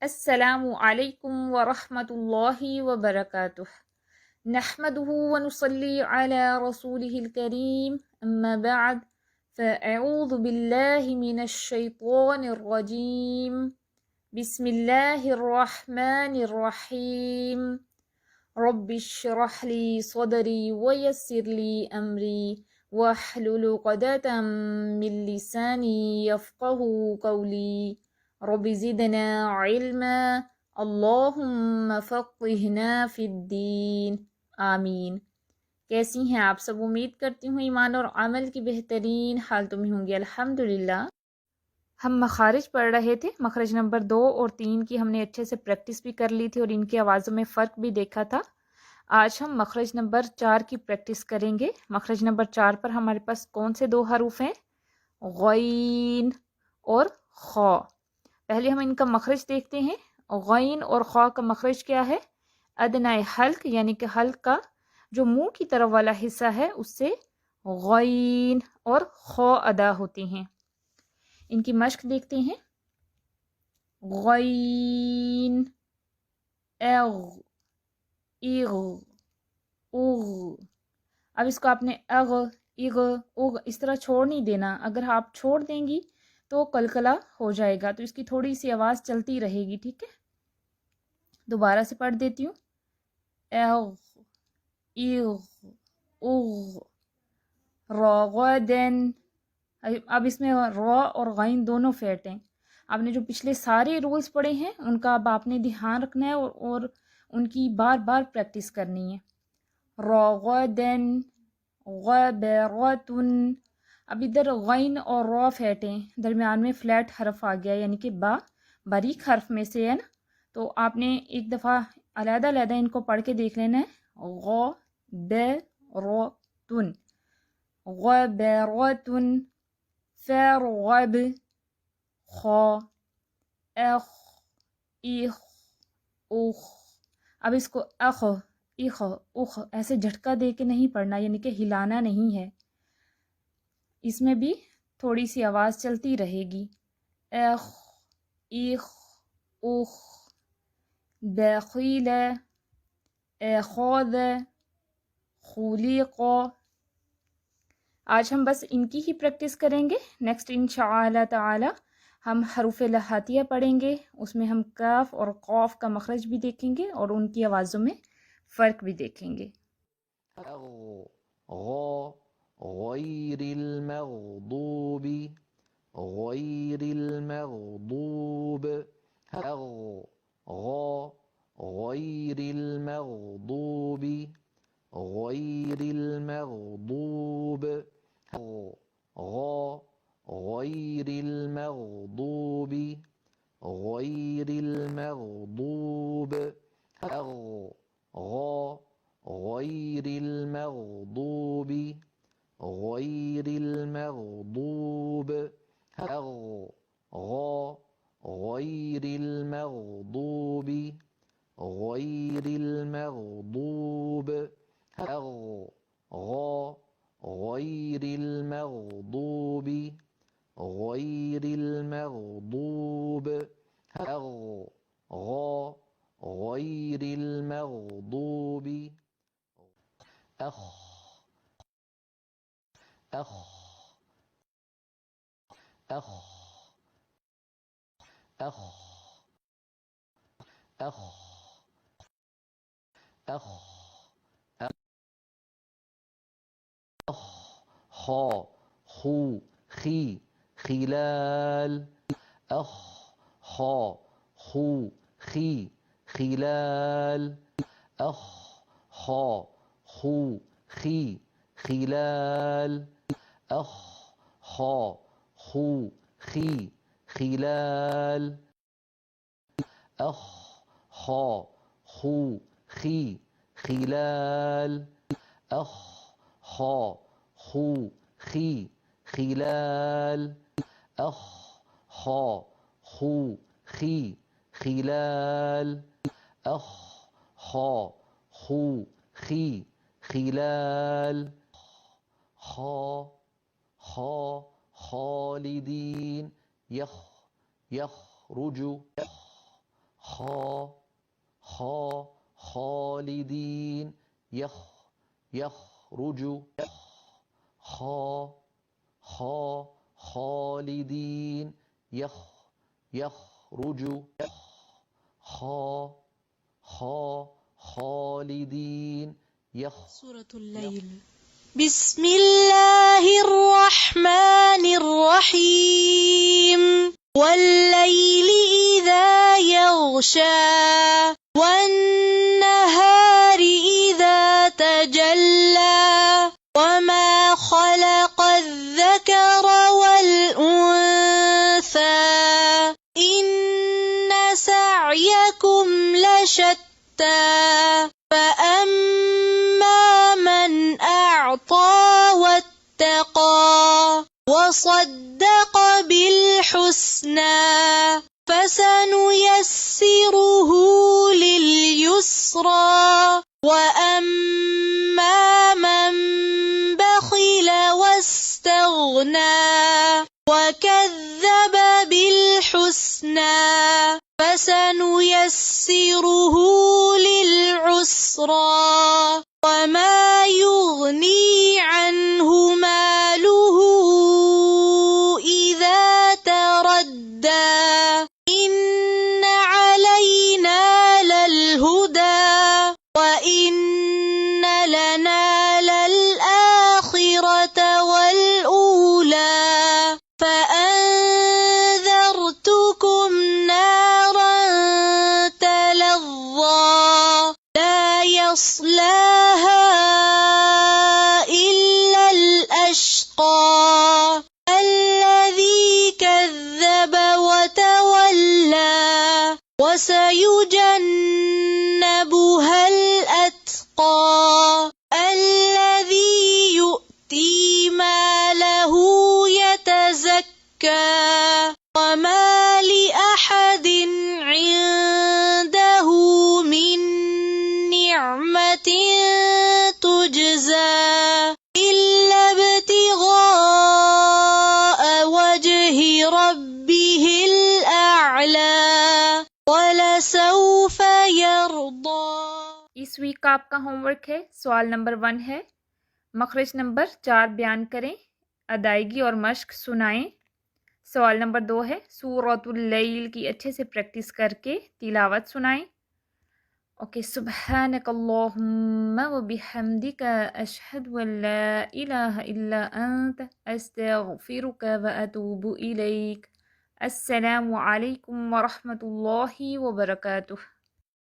अस्सलामु अलैकुम व रहमतुल्लाहि व बरकातुह। नहमदुहु व नुसल्ली अला रसूलिहिल करीम, अम्मा बअद, फ़अऊज़ु बिल्लाहि मिनश शैतानिर रजीम। बिस्मिल्लाहिर रहमानिर रहीम। रब्बिश्रह ली सदरी व यस्सिर ली अमरी वहलुल उक़दतम मिन लिसानी यफ़क़हू क़ौली। रब्बि ज़िदना इल्मा, अल्लाहुम्मा फ़क़्हिना फ़िद्दीन, आमीन। कैसी हैं आप सब? उम्मीद करती हूँ ईमान और अमल की बेहतरीन हालतों में होंगी, अल्हम्दुलिल्लाह। हम मखारिज पढ़ रहे थे। मखरज नंबर 2 और 3 की हमने अच्छे से प्रैक्टिस भी कर ली थी और इनकी आवाज़ों में फ़र्क भी देखा था। आज हम मखरज नंबर 4 की प्रैक्टिस करेंगे। मखरज नंबर 4 पर हमारे पास कौन से दो हरूफ हैं? गैन और खौ। पहले हम इनका मखरज देखते हैं। गैन और खौ का मखरज क्या है? अदनाए हल्क, यानी कि हल्क का जो मुंह की तरफ वाला हिस्सा है उससे गैन और खौ अदा होती हैं। इनकी मश्क देखते हैं। गैन, एग, इग, उग। अब इसको आपने अग, इग, उग इस तरह छोड़ नहीं देना। अगर आप छोड़ देंगी तो कलकला हो जाएगा, तो इसकी थोड़ी सी आवाज़ चलती रहेगी, ठीक है। दोबारा से पढ़ देती हूँ। एग, इग, उग, रगदन। अब इसमें र और गैन दोनों फैट हैं। आपने जो पिछले सारे रूल्स पढ़े हैं उनका अब आपने ध्यान रखना है और उनकी बार बार प्रैक्टिस करनी है। रगदन, गबरतुन। अब इधर गैन और रॉ फैट हैं, दरमियान में फ्लैट हर्फ आ गया, यानी कि बा बारीक हर्फ में से है ना। तो आपने एक दफ़ा अलहदा अलहदा इनको पढ़ के देख लेना है। गबरतुन, गबरतुन, फरगब, खौ, अख, इख, उख। अब इसको अख, इख, उख ऐसे झटका दे के नहीं पढ़ना, यानी कि हिलाना नहीं है। इसमें भी थोड़ी सी आवाज़ चलती रहेगी। अख, इख, उख, दखील, अखोद, खुलीक़। आज हम बस इनकी ही प्रैक्टिस करेंगे। नेक्स्ट इंशाअल्लाह ताला हम हरूफ लहातिया पढ़ेंगे। उसमें हम काफ और कौफ का मखरज भी देखेंगे और उनकी आवाज़ों में फ़र्क भी देखेंगे। गैरिल मग़दूबी, गैरिल मग़दूब, गैरिल मग़दूबी, गैरिल मग़दूब, गैरिल मग़दूबी, गैरिल मग़दूब, غير المغضوب، غير المغضوب، غير المغضوب، غير المغضوب، غير المغضوب، غير المغضوب، غير المغضوب. أخ، أخ، أخ، أخ، أخ، أخ، أخ، خا، خو، خي، خلال. أخ، خا، خو، خي، خلال. أخ، خا، خو، خي، خلال. أخ، خا، خو، خي، خلال. أخ، خا، خو، خي، خلال. أخ، خا، خو، خي، خلال. أخ، خا، خو، خي، خلال. أخ، خا، خو، خي، خلال. خا، خا، خالدين، يخرج، خالدين يخرج خالدين يخرج خالدين سورة الليل. بسم الله الرحمن الرحيم. والليل إذا يغشى والنهار إذا تجلى وما خلق الذكر والأنثى إن سعيكم لشتى فأما من أعطى واتقى وصدق بالحسنى فسنيسره لليسرى وأما من بخل واستغنى وكذب بالحسنى فسنيسره للعسرى وما يغني عنه ماله إذا تردى إن علينا للهدى وإن لنا للآخرة والأولى فأنذرتكم نارا تلظى لا يصلاها إلا الأشقى الذي كذب وتولى وسيجنبها الأتقى الذي يؤتي ماله يتزكى وما لأحد عنده من نعمة تجزى إلا ابتغاء وجه ربه الأعلى ولسوف يرضى. इस वीक का आपका होमवर्क है। सवाल नंबर 1 है, मखरज नंबर 4 बयान करें, अदायगी और मश्क सुनाएं। सवाल नंबर 2 है, सूरतुल लैल की अच्छे से प्रैक्टिस करके तिलावत सुनाएं। ओके, सुब्हानकल्लाहुम्मा व बिहम्दिका अशहदु अन ला इलाहा इल्ला अंत अस्तगफिरुका व अतूबु इलैक। अस्सलामु अलैकुम व रहमतुल्लाहि व बरकातुहू।